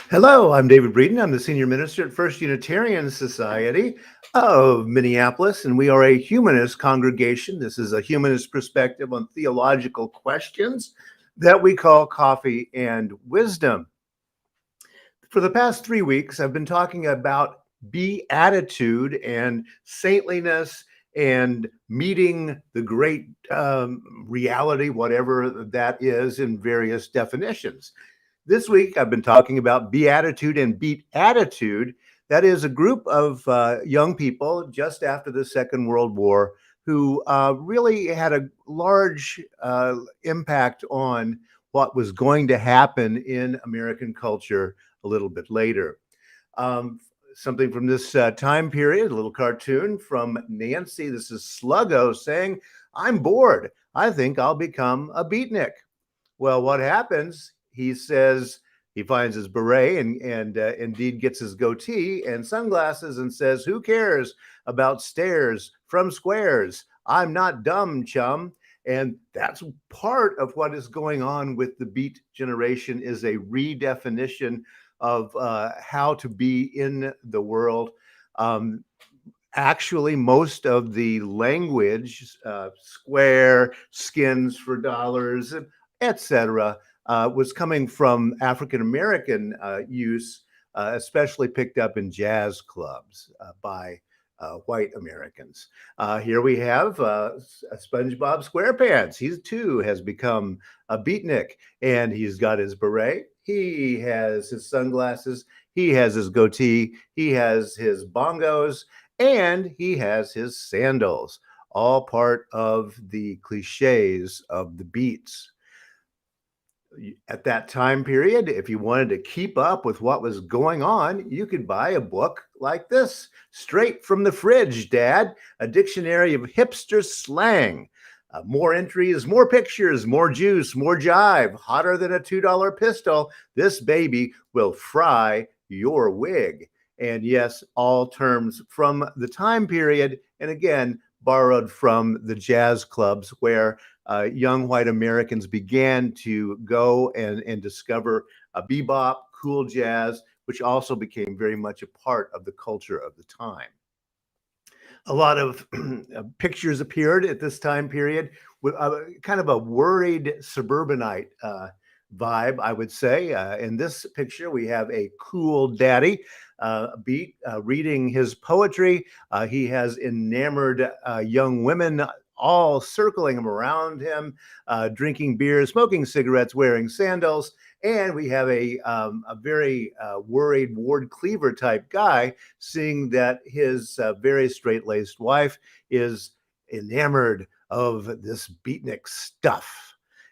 Hello, I'm David Breeden. I'm the senior minister at First Unitarian Society of Minneapolis, and we are a humanist congregation. This is a humanist perspective on theological questions that we call coffee and wisdom. For the past 3 weeks, I've been talking about beatitude and saintliness and meeting the great reality, whatever that is, in various definitions. This week, I've been talking about beatitude and beat attitude. That is a group of young people just after the Second World War who really had a large impact on what was going to happen in American culture a little bit later. Um, Something from this time period, a little cartoon from Nancy. This is Sluggo saying, "I'm bored. I think I'll become a beatnik." Well, what happens? He says he finds his beret and indeed gets his goatee and sunglasses and says, "Who cares about stairs from squares? I'm not dumb, chum." And that's part of what is going on with the beat generation is a redefinition of how to be in the world. Um, Actually, most of the language, square, skins for dollars, etc., was coming from African American use, especially picked up in jazz clubs by white Americans. Here we have SpongeBob SquarePants. He too has become a beatnik, and he's got his beret. He has his sunglasses. He has his goatee. He has his bongos and he has his sandals, all part of the cliches of the beats. At that time period, if you wanted to keep up with what was going on, you could buy a book like this, straight from the fridge, Dad, a dictionary of hipster slang. More entries, more pictures, more juice, more jive, hotter than a $2 pistol. This baby will fry your wig. And yes, all terms from the time period, and again, borrowed from the jazz clubs where young white Americans began to go and discover bebop, cool jazz, which also became very much a part of the culture of the time. A lot of pictures appeared at this time period with kind of a worried suburbanite vibe, I would say. In this picture, we have a cool daddy beat reading his poetry. He has enamored young women all circling him around him, drinking beer, smoking cigarettes, wearing sandals. And we have a very worried Ward Cleaver type guy seeing that his very straight laced wife is enamored of this beatnik stuff.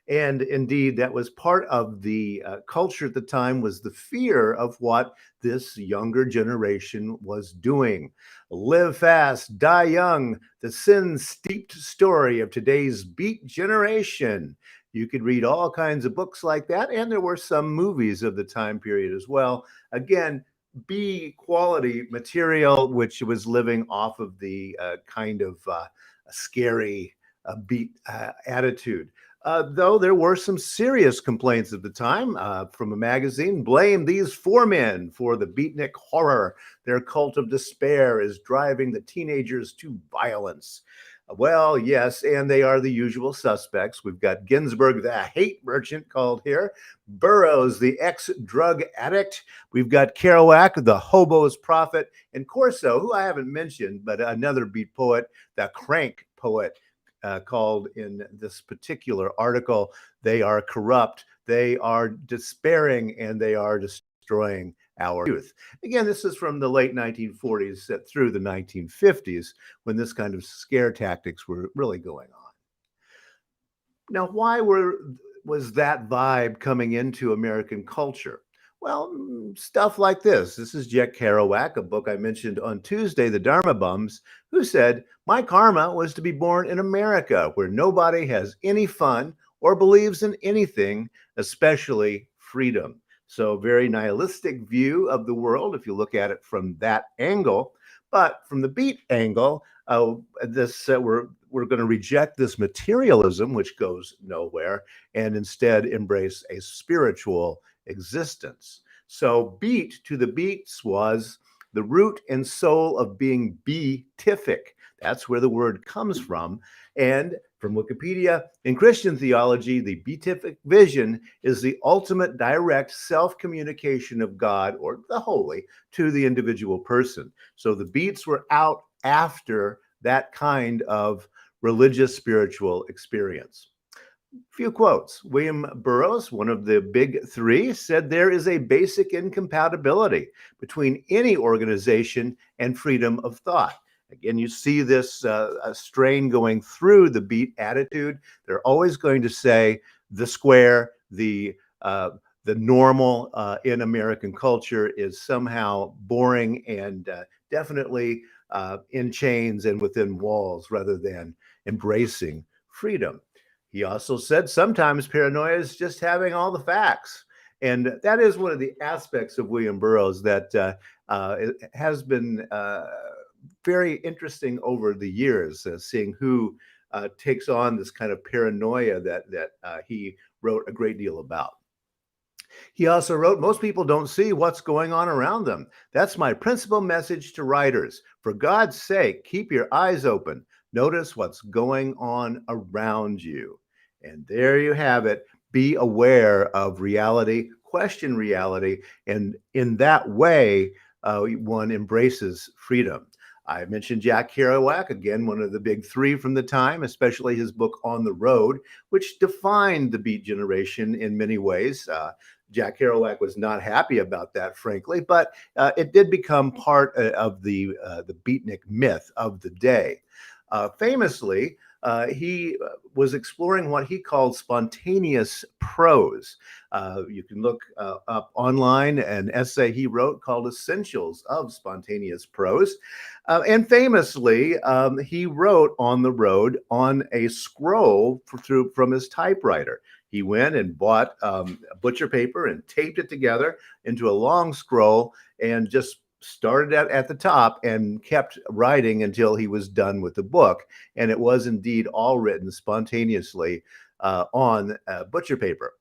And indeed, that was part of the culture at the time was the fear of what this younger generation was doing. Live fast, die young, the sin-steeped story of today's beat generation. You could read all kinds of books like that, and there were some movies of the time period as well. Again, B quality material, which was living off of the kind of scary beat attitude. Though there were some serious complaints at the time from a magazine, blame these four men for the beatnik horror. Their cult of despair is driving the teenagers to violence. Well, yes, and they are the usual suspects. We've got Ginsberg, the hate merchant, called here. Burroughs, the ex-drug addict. We've got Kerouac, the hobo's prophet. And Corso, who I haven't mentioned, but another beat poet, the crank poet. Called in this particular article, they are corrupt, they are despairing, and they are destroying our youth. Again, this is from the late 1940s through the 1950s when this kind of scare tactics were really going on. Now, was that vibe coming into American culture? Well, stuff like this. This is Jack Kerouac, a book I mentioned on Tuesday, The Dharma Bums, who said, "My karma was to be born in America, where nobody has any fun or believes in anything, especially freedom." So, very nihilistic view of the world if you look at it from that angle. But from the beat angle, we're going to reject this materialism, which goes nowhere, and instead embrace a spiritual existence. So beat to the Beats was the root and soul of being beatific. That's where the word comes from. And from Wikipedia, in Christian theology, the beatific vision is the ultimate direct self-communication of God or the holy to the individual person. So the Beats were out after that kind of religious spiritual experience. Few quotes. William Burroughs, one of the big three, said there is a basic incompatibility between any organization and freedom of thought. Again, you see this strain going through the Beat attitude. They're always going to say the square, the normal in American culture is somehow boring and definitely in chains and within walls rather than embracing freedom. He also said sometimes paranoia is just having all the facts. And that is one of the aspects of William Burroughs that has been very interesting over the years, seeing who takes on this kind of paranoia that he wrote a great deal about. He also wrote, most people don't see what's going on around them. That's my principal message to writers. For God's sake, keep your eyes open. Notice what's going on around you. And there you have it. Be aware of reality, question reality, and in that way, one embraces freedom. I mentioned Jack Kerouac, again, one of the big three from the time, especially his book On the Road, which defined the Beat generation in many ways. Jack Kerouac was not happy about that, frankly, but it did become part of the beatnik myth of the day. Famously, he was exploring what he called spontaneous prose. You can look up online an essay he wrote called Essentials of Spontaneous Prose. And famously, he wrote On the Road on a scroll from his typewriter. He went and bought butcher paper and taped it together into a long scroll and just started at the top and kept writing until he was done with the book. And it was indeed all written spontaneously on butcher paper.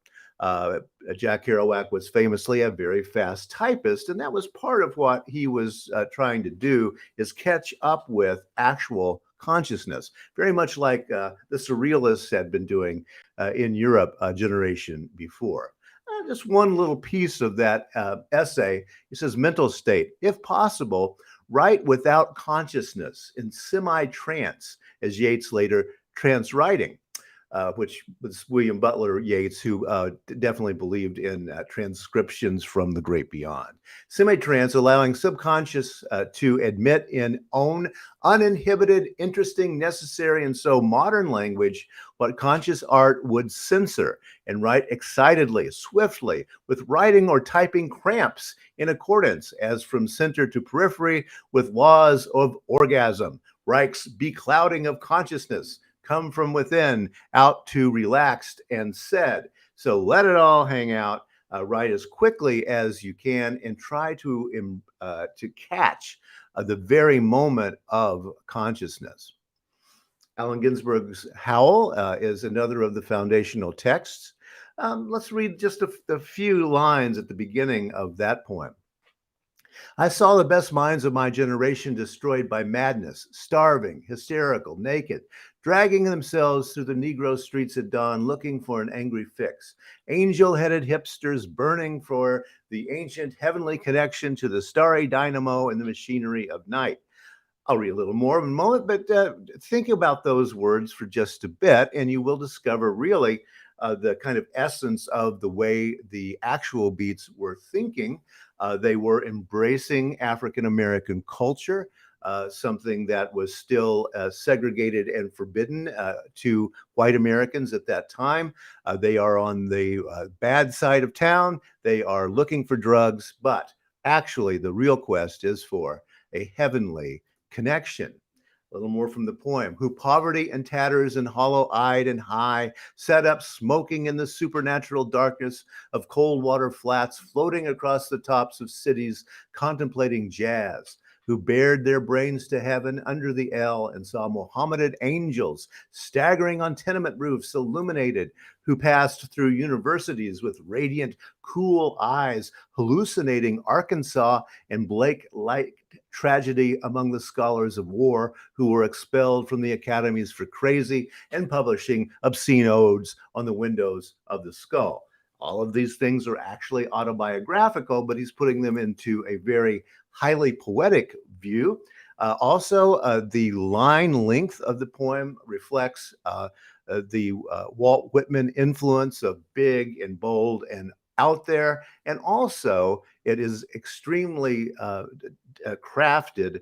Jack Kerouac was famously a very fast typist, and that was part of what he was trying to do, is catch up with actual consciousness, very much like the surrealists had been doing in Europe a generation before. Just one little piece of that essay. He says, mental state, if possible, write without consciousness in semi-trance, as Yeats later trance writing, which was William Butler Yeats, who definitely believed in transcriptions from the great beyond. Semi-trance, allowing subconscious to admit in own uninhibited, interesting, necessary, and so modern language what conscious art would censor, and write excitedly, swiftly, with writing or typing cramps in accordance, as from center to periphery, with laws of orgasm. Reich's beclouding of consciousness, come from within, out to relaxed and said. So let it all hang out. Write as quickly as you can and try to catch the very moment of consciousness. Allen Ginsberg's Howl is another of the foundational texts. Let's read just a few lines at the beginning of that poem. I saw the best minds of my generation destroyed by madness, starving, hysterical, naked, dragging themselves through the Negro streets at dawn, looking for an angry fix. Angel-headed hipsters burning for the ancient heavenly connection to the starry dynamo and the machinery of night. I'll read a little more in a moment, but think about those words for just a bit, and you will discover really the kind of essence of the way the actual Beats were thinking. They were embracing African-American culture, something that was still segregated and forbidden to white Americans at that time. They are on the bad side of town. They are looking for drugs, but actually the real quest is for a heavenly connection. A little more from the poem. Who poverty and tatters and hollow-eyed and high sat up smoking in the supernatural darkness of cold water flats, floating across the tops of cities, contemplating jazz. who bared their brains to heaven under the L and saw Mohammedan angels staggering on tenement roofs illuminated, who passed through universities with radiant, cool eyes, hallucinating Arkansas and Blake-like tragedy among the scholars of war who were expelled from the academies for crazy and publishing obscene odes on the windows of the skull. All of these things are actually autobiographical, but he's putting them into a very highly poetic view. The line length of the poem reflects the Walt Whitman influence of big and bold and out there. And also, it is extremely crafted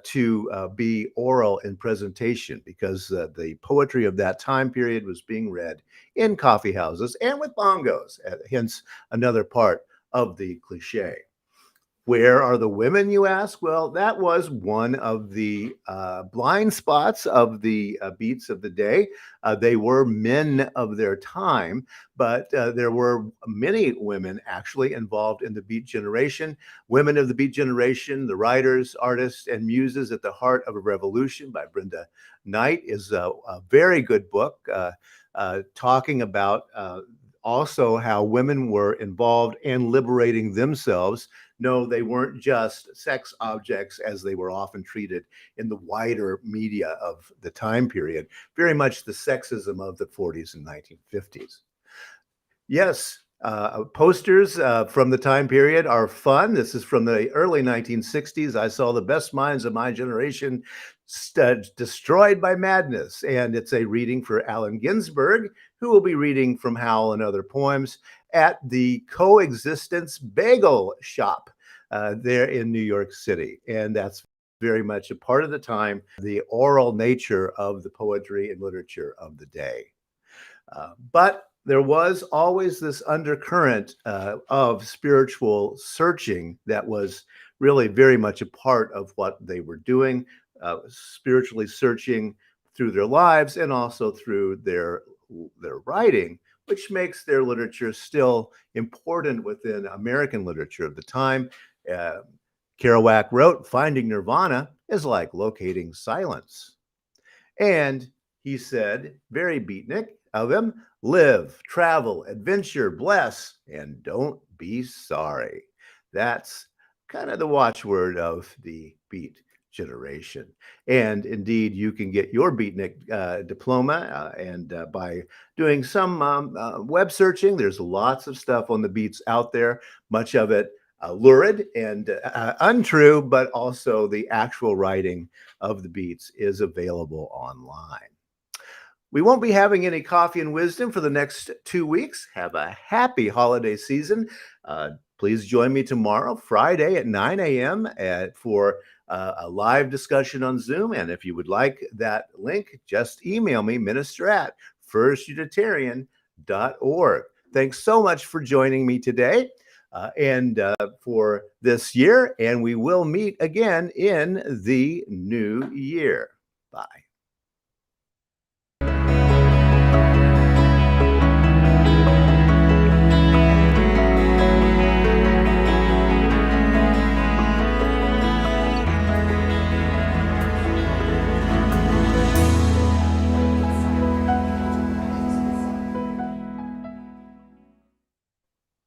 to be oral in presentation, because the poetry of that time period was being read in coffee houses and with bongos, hence another part of the cliche. Where are the women, you ask? Well, that was one of the blind spots of the beats of the day. They were men of their time, but there were many women actually involved in the beat generation. Women of the Beat Generation, the writers, artists, and muses at the heart of a revolution by Brenda Knight is a very good book talking about also how women were involved in liberating themselves. No, they weren't just sex objects as they were often treated in the wider media of the time period, very much the sexism of the 40s and 1950s. Yes, posters from the time period are fun. This is from the early 1960s. I saw the best minds of my generation destroyed by madness. And it's a reading for Allen Ginsberg, who will be reading from Howl and other poems at the Coexistence Bagel Shop there in New York City. And that's very much a part of the time, the oral nature of the poetry and literature of the day. But there was always this undercurrent of spiritual searching that was really very much a part of what they were doing, spiritually searching through their lives and also through their writing, which makes their literature still important within American literature of the time. Kerouac wrote, "Finding Nirvana is like locating silence." And he said, very beatnik of him, "Live, travel, adventure, bless, and don't be sorry." That's kind of the watchword of the Beat Generation. And indeed, you can get your beatnik diploma by doing some web searching. There's lots of stuff on the beats out there, much of it lurid and untrue, but also the actual writing of the beats is available online. We won't be having any coffee and wisdom for the next 2 weeks. Have a happy holiday season. Please join me tomorrow, Friday at 9 a.m. for a live discussion on Zoom. And if you would like that link, just email me, minister@firstunitarian.org. Thanks so much for joining me today and for this year. And we will meet again in the new year. Bye.